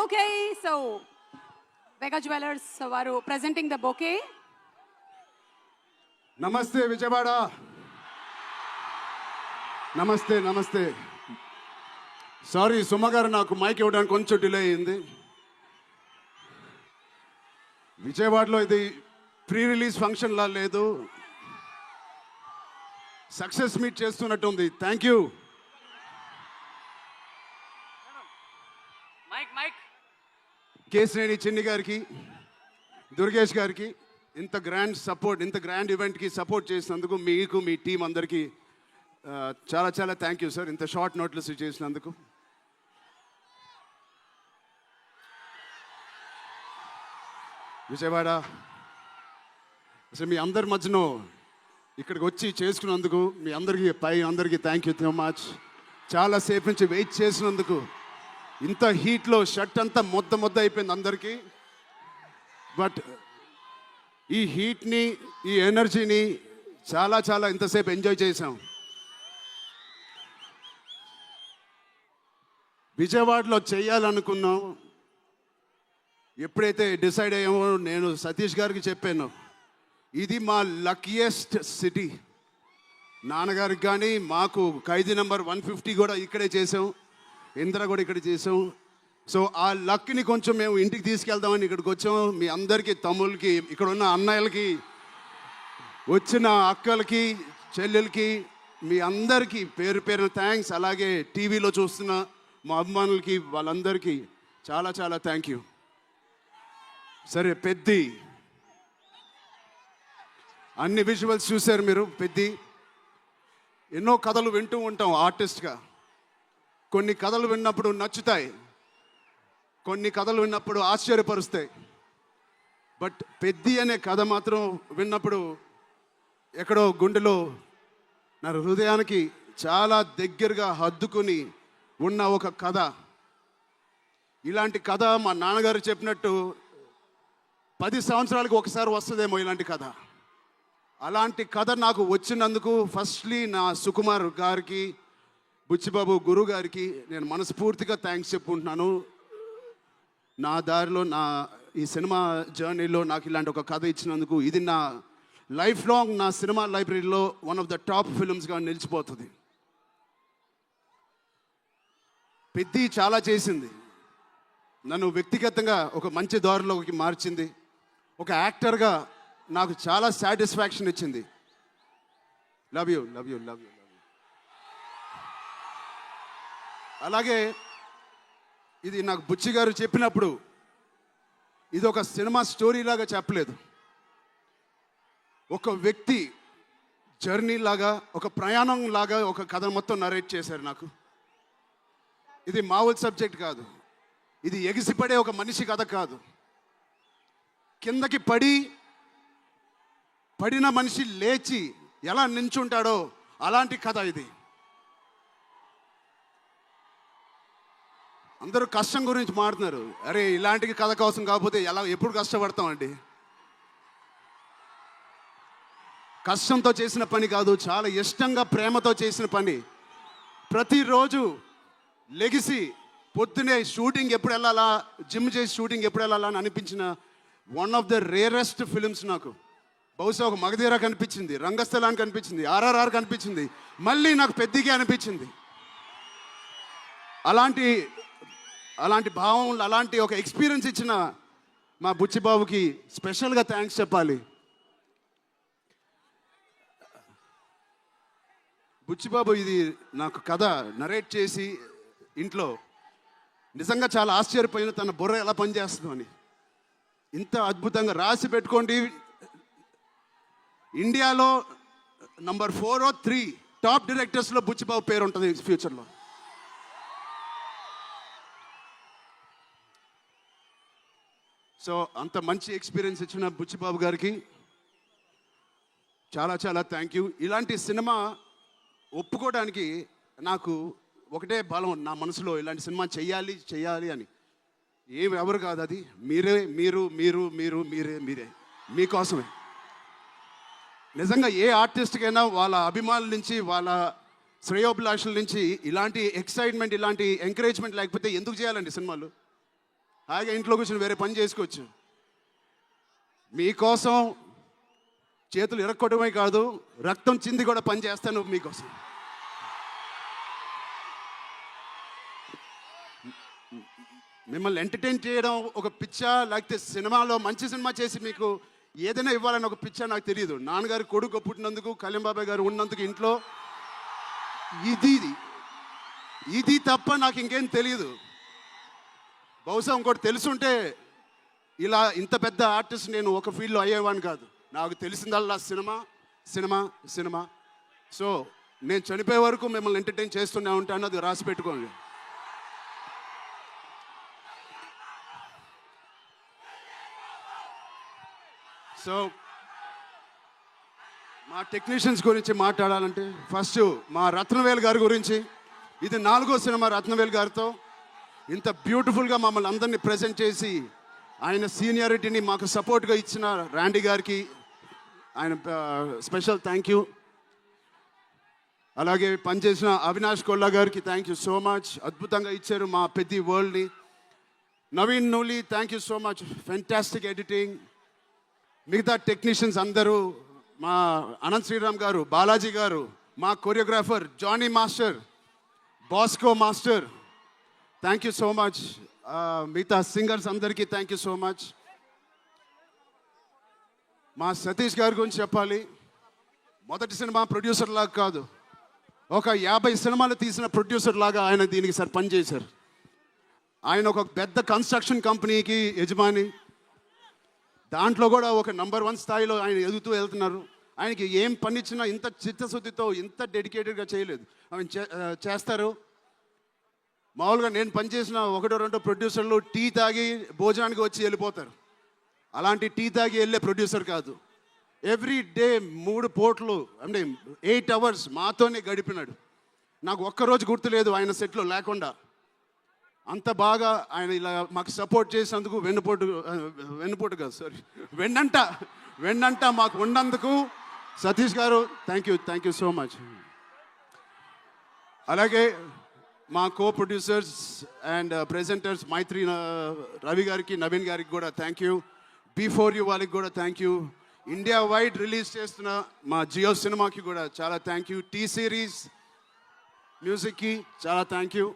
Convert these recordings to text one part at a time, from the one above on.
Okay, so Vega Jewelers varu presenting the bouquet. నమస్తే విజయవాడ. నమస్తే. Sorry Suma గారు, నాకు మైక్ ఇవ్వడానికి కొంచెం డిలే అయింది. విజయవాడలో ఇది ప్రీ రిలీజ్ ఫంక్షన్లా లేదు, సక్సెస్ మీట్ చేస్తున్నట్టు ఉంది. Thank you. కేశినేని చిన్ని గారికి, దుర్గేష్ గారికి ఇంత గ్రాండ్ సపోర్ట్, ఇంత గ్రాండ్ ఈవెంట్కి సపోర్ట్ చేసినందుకు మీకు, మీ టీం అందరికీ చాలా చాలా థ్యాంక్ యూ సార్. ఇంత షార్ట్ నోట్లెస్ చేసినందుకు. విజయవాడ అసలు మీ అందరి మధ్యలో ఇక్కడికి వచ్చి చేసుకున్నందుకు మీ అందరికీ థ్యాంక్ యూ సో మచ్. చాలాసేపు నుంచి వెయిట్ చేసినందుకు. ఇంత హీట్లో షర్ట్ అంతా మొద్ద అయిపోయింది అందరికీ. బట్ ఈ హీట్ని, ఈ ఎనర్జీని చాలా ఇంతసేపు ఎంజాయ్ చేసాం. విజయవాడలో చేయాలనుకున్నాం. ఎప్పుడైతే డిసైడ్ అయ్యామో నేను సతీష్ గారికి చెప్పాను, ఇది మా లక్కీయెస్ట్ సిటీ. నాన్నగారికి కానీ మాకు ఖైదీ నెంబర్ 150 కూడా ఇక్కడే చేసాం, ఇంద్ర కూడా ఇక్కడ చేసాం. సో ఆ లక్ని కొంచెం మేము ఇంటికి తీసుకెళ్దామని ఇక్కడికి వచ్చాం. మీ అందరికీ, తమ్ముళ్ళకి, ఇక్కడ ఉన్న అన్నయ్యలకి, వచ్చిన అక్కలకి, చెల్లెలకి, మీ అందరికీ పేరు పేరున థ్యాంక్స్. అలాగే టీవీలో చూస్తున్న మా అభిమానులకి, వాళ్ళందరికీ చాలా థ్యాంక్ యూ. సరే, పెద్ది అన్ని విజువల్స్ చూశారు మీరు. పెద్ది ఎన్నో కథలు వింటూ ఉంటాం ఆర్టిస్ట్గా. కొన్ని కథలు విన్నప్పుడు నచ్చుతాయి, కొన్ని కథలు విన్నప్పుడు ఆశ్చర్యపరుస్తాయి. బట్ పెద్ది అనే కథ మాత్రం విన్నప్పుడు ఎక్కడో గుండెలో, నా హృదయానికి చాలా దగ్గరగా హద్దుకుని ఉన్న ఒక కథ. ఇలాంటి కథ మా నాన్నగారు చెప్పినట్టు 10 సంవత్సరాలకు ఒకసారి వస్తుందేమో ఇలాంటి కథ. అలాంటి కథ నాకు వచ్చినందుకు ఫస్ట్లీ నా సుకుమార్ గారికి, బుచ్చిబాబు గురువు గారికి నేను మనస్ఫూర్తిగా థ్యాంక్స్ చెప్పుకుంటున్నాను. నా దారిలో, నా ఈ సినిమా జర్నీలో నాకు ఇలాంటి ఒక కథ ఇచ్చినందుకు. ఇది నా లైఫ్ లాంగ్, నా సినిమా లైబ్రరీలో వన్ ఆఫ్ ద టాప్ ఫిల్మ్స్గా నిలిచిపోతుంది. పెద్ది చాలా చేసింది, నన్ను వ్యక్తిగతంగా ఒక మంచి దారిలోకి మార్చింది. ఒక యాక్టర్గా నాకు చాలా సాటిస్ఫాక్షన్ ఇచ్చింది. Love you. అలాగే ఇది నాకు బుచ్చి గారు చెప్పినప్పుడు ఇది ఒక సినిమా స్టోరీ లాగా చెప్పలేదు, ఒక వ్యక్తి జర్నీ లాగా, ఒక ప్రయాణం లాగా ఒక కథ మొత్తం నరేట్ చేశారు నాకు. ఇది మామూలు సబ్జెక్ట్ కాదు, ఇది ఎగిసిపడే ఒక మనిషి కథ కాదు. కిందకి పడిన మనిషి లేచి ఎలా నించుంటాడో అలాంటి కథ ఇది. అందరూ కష్టం గురించి మాట్లాడుతున్నారు. అరే, ఇలాంటి కథ కోసం కాకపోతే ఎప్పుడు కష్టపడతామండి? కష్టంతో చేసిన పని కాదు, చాలా ఇష్టంగా, ప్రేమతో చేసిన పని. ప్రతిరోజు లెగిసి పొద్దునే షూటింగ్ ఎప్పుడు వెళ్ళాలా, జిమ్ చేసి షూటింగ్ ఎప్పుడు వెళ్ళాలా అని అనిపించిన one of the rarest films నాకు. బహుశా ఒక మగధీర కనిపించింది, రంగస్థలానికి కనిపించింది, RRR కనిపించింది, మళ్ళీ నాకు పెద్దికి అనిపించింది. అలాంటి భావం, అలాంటి ఒక ఎక్స్పీరియన్స్ ఇచ్చిన మా బుచ్చిబాబుకి స్పెషల్గా థ్యాంక్స్ చెప్పాలి. బుచ్చిబాబు ఇది నాకు కథ నరేట్ చేసి ఇంట్లో నిజంగా చాలా ఆశ్చర్యపోయిన, తన బుర్ర ఎలా పనిచేస్తుందో అని. ఇంత అద్భుతంగా రాసి పెట్టుకోండి. ఇండియాలో నంబర్ 4 or 3 టాప్ డైరెక్టర్స్లో బుచ్చిబాబు పేరు ఉంటుంది ఫ్యూచర్లో. సో అంత మంచి ఎక్స్పీరియన్స్ ఇచ్చిన బుచ్చిబాబు గారికి చాలా థ్యాంక్ యూ. ఇలాంటి సినిమా ఒప్పుకోవడానికి నాకు ఒకటే బలం నా మనసులో, ఇలాంటి సినిమా చెయ్యాలి అని. ఎవరు కాదు, అది మీరే మీకోసమే. నిజంగా ఏ ఆర్టిస్ట్కైనా వాళ్ళ అభిమానుల నుంచి, వాళ్ళ శ్రేయోభిలాషుల నుంచి ఇలాంటి ఎక్సైట్మెంట్, ఇలాంటి ఎంకరేజ్మెంట్ లేకపోతే ఎందుకు చేయాలండి సినిమాలు? హాయిగా ఇంట్లో కూర్చొని వేరే పని చేసుకోవచ్చు. మీకోసం చేతులు ఇరక్కొట్టడమే కాదు, రక్తం చింది కూడా పని చేస్తాను మీకోసం. మిమ్మల్ని ఎంటర్టైన్ చేయడం ఒక పిచ్చా, లేకపోతే సినిమాలో మంచి సినిమా చేసి మీకు ఏదైనా ఇవ్వాలని ఒక పిచ్చా నాకు తెలియదు. నాన్నగారు కొడుకు పుట్టినందుకు, కళ్యాణ్ బాబాయ్ గారు ఉన్నందుకు ఇంట్లో ఇది తప్ప నాకు ఇంకేం తెలియదు. బహుశా ఇంకోటి తెలుసుంటే ఇలా ఇంత పెద్ద ఆర్టిస్ట్ నేను ఒక ఫీల్డ్లో అయ్యేవాడిని కాదు. నాకు తెలిసిందల్లా సినిమా సినిమా సినిమా. సో నేను చనిపోయే వరకు మిమ్మల్ని ఎంటర్టైన్ చేస్తూనే ఉంటాను, అది రాసి పెట్టుకోండి. సో మా టెక్నీషియన్స్ గురించి మాట్లాడాలంటే ఫస్ట్ మా రత్నవేల్ గారి గురించి. ఇది 4వ సినిమా రత్నవేల్ గారితో. ఇంత బ్యూటిఫుల్గా మమ్మల్ని అందరినీ ప్రజెంట్ చేసి ఆయన సీనియారిటీని మాకు సపోర్ట్గా ఇచ్చిన ర్యాండీ గారికి ఆయన స్పెషల్ థ్యాంక్ యూ. అలాగే పనిచేసిన అవినాష్ కొల్లా గారికి థ్యాంక్ యూ సో మచ్. అద్భుతంగా ఇచ్చారు మా పెద్ద వరల్డ్ని. Naveen Nooli thank you so much, fantastic editing. మిగతా టెక్నీషియన్స్ అందరూ, మా అనంత్ శ్రీరామ్ గారు, బాలాజీ గారు, మా choreographer Jani master, Bosco master, thank you so much. మిగతా సింగర్స్ అందరికీ థ్యాంక్ యూ సో మచ్. మా సతీష్ గారి గురించి చెప్పాలి. మొదటి సినిమా ప్రొడ్యూసర్ లాగా కాదు, ఒక 50 సినిమాలు తీసిన ప్రొడ్యూసర్ లాగా ఆయన దీనికి పనిచేశారు. ఆయన ఒక పెద్ద కన్స్ట్రక్షన్ కంపెనీకి యజమాని. దాంట్లో కూడా ఒక నంబర్ 1 స్థాయిలో ఆయన ఎదుగుతూ వెళ్తున్నారు. ఆయనకి ఏం పని ఇచ్చినా ఇంత చిత్తశుద్ధితో, ఇంత డెడికేటెడ్గా చేయలేదు. ఆయన చేస్తారు. మామూలుగా నేను పనిచేసిన 1-2 ప్రొడ్యూసర్లు టీ తాగి భోజనానికి వచ్చి వెళ్ళిపోతారు. అలాంటి టీ తాగి వెళ్ళే ప్రొడ్యూసర్ కాదు. ఎవ్రీ డే 3 పూటలు అంటే 8 అవర్స్ మాతోనే గడిపినాడు. నాకు ఒక్కరోజు గుర్తులేదు ఆయన సెట్లో లేకుండా. అంత బాగా ఆయన ఇలా మాకు సపోర్ట్ చేసినందుకు, వెన్నుపోటు కాదు సారీ వెన్నంట మాకు ఉన్నందుకు సతీష్ గారు థ్యాంక్ యూ సో మచ్. అలాగే మా కో ప్రొడ్యూసర్స్ అండ్ ప్రెజెంటర్స్ మైత్రి రవి గారికి, నవీన్ గారికి కూడా థ్యాంక్ యూ. బిఫోర్ యూ వాళ్ళకి కూడా thank you. India wide release చేస్తున్న మా జియో సినిమాకి కూడా చాలా థ్యాంక్ యూ. టీ సిరీస్ మ్యూజిక్కి చాలా థ్యాంక్ యూ.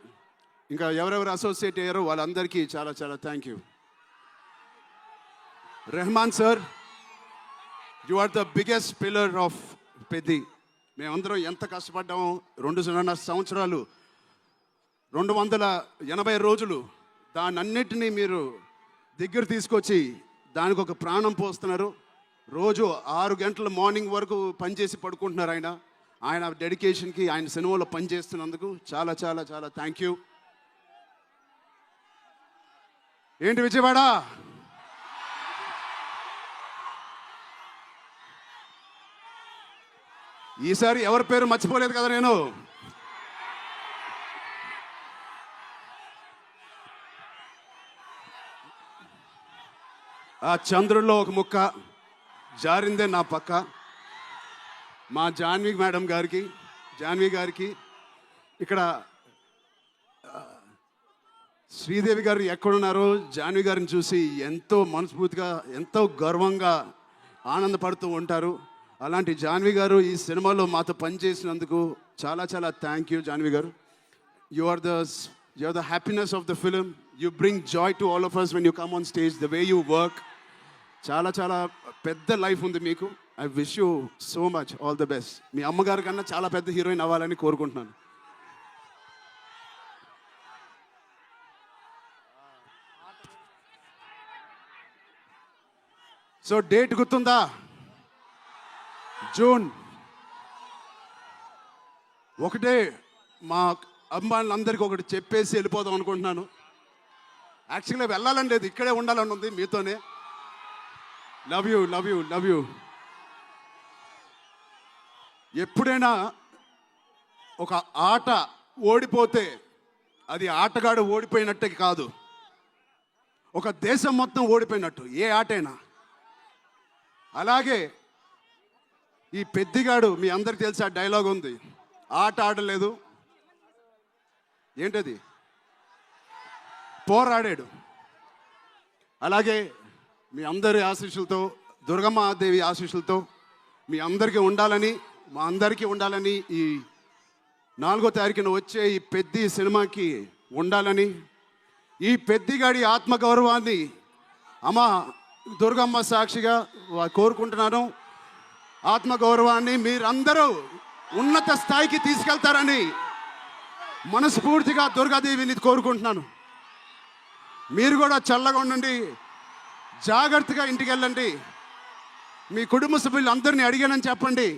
ఇంకా ఎవరెవరు అసోసియేట్ అయ్యారో వాళ్ళందరికీ చాలా చాలా thank you. Rahman sir, you are the biggest pillar of Peddi. మేమందరం ఎంత కష్టపడ్డామో 2.5 సంవత్సరాలు, 280 రోజులు, దాన్నన్నిటినీ మీరు దగ్గర తీసుకొచ్చి దానికి ఒక ప్రాణం పోస్తున్నారు. రోజు 6 గంటల మార్నింగ్ వరకు పనిచేసి పడుకుంటున్నారు ఆయన డెడికేషన్కి, ఆయన సినిమాలో పనిచేస్తున్నందుకు చాలా చాలా చాలా థ్యాంక్ యూ. ఏంటి విజయవాడ? ఈసారి ఎవరి పేరు మర్చిపోలేదు కదా నేను. ఆ చంద్రుల్లో ఒక ముక్క జారిందే నా పక్క. మా జాన్వి గారికి ఇక్కడ శ్రీదేవి గారు ఎక్కడున్నారో జాన్వి గారిని చూసి ఎంతో మనస్ఫూర్తిగా, ఎంతో గర్వంగా ఆనందపడుతూ ఉంటారు. అలాంటి జాన్వి గారు ఈ సినిమాలో మాతో పనిచేసినందుకు చాలా చాలా thank you Janhvi garu. You are the happiness of the film. You bring joy to all of us when you come on stage, the way you work. చాలా చాలా పెద్ద లైఫ్ ఉంది మీకు. I wish you so much all the best. మీ అమ్మగారి కన్నా చాలా పెద్ద హీరోయిన్ అవ్వాలని కోరుకుంటున్నాను. సో డేట్ గుర్తుందా? జూన్ 1. మా అమ్మాయిలందరికీ ఒకటి చెప్పేసి వెళ్ళిపోదాం అనుకుంటున్నాను. యాక్చువల్గా వెళ్ళాలని లేదు, ఇక్కడే ఉండాలని ఉంది మీతోనే. Love you. ఎప్పుడైనా ఒక ఆట ఓడిపోతే అది ఆటగాడు ఓడిపోయినట్టే కాదు, ఒక దేశం మొత్తం ఓడిపోయినట్టు ఏ ఆటైనా. అలాగే ఈ పెద్దిగాడు, మీ అందరికి తెలిసి ఆ డైలాగ్ ఉంది, ఆట ఆడలేదు, ఏంటది, పోరాడాడు. అలాగే మీ అందరి ఆశీస్సులతో, దుర్గమ్మ దేవి ఆశీస్సులతో మీ అందరికీ ఉండాలని, మా అందరికీ ఉండాలని, ఈ 4వ తారీఖున వచ్చే ఈ పెద్ది సినిమాకి ఉండాలని, ఈ పెద్దిగాడి ఆత్మగౌరవాన్ని అమ్మ దుర్గమ్మ సాక్షిగా కోరుకుంటున్నాను. ఆత్మగౌరవాన్ని మీరందరూ ఉన్నత స్థాయికి తీసుకెళ్తారని మనస్ఫూర్తిగా దుర్గాదేవిని కోరుకుంటున్నాను. మీరు కూడా చల్లగా ఉండండి, జాగ్రత్తగా ఇంటికి వెళ్ళండి. మీ కుటుంబ సభ్యులు అందరినీ అడిగానని చెప్పండి.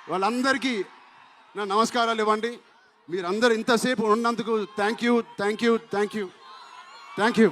వాళ్ళందరికీ నా నమస్కారాలు ఇవ్వండి. మీరందరూ ఇంతసేపు ఉన్నందుకు థ్యాంక్ యూ.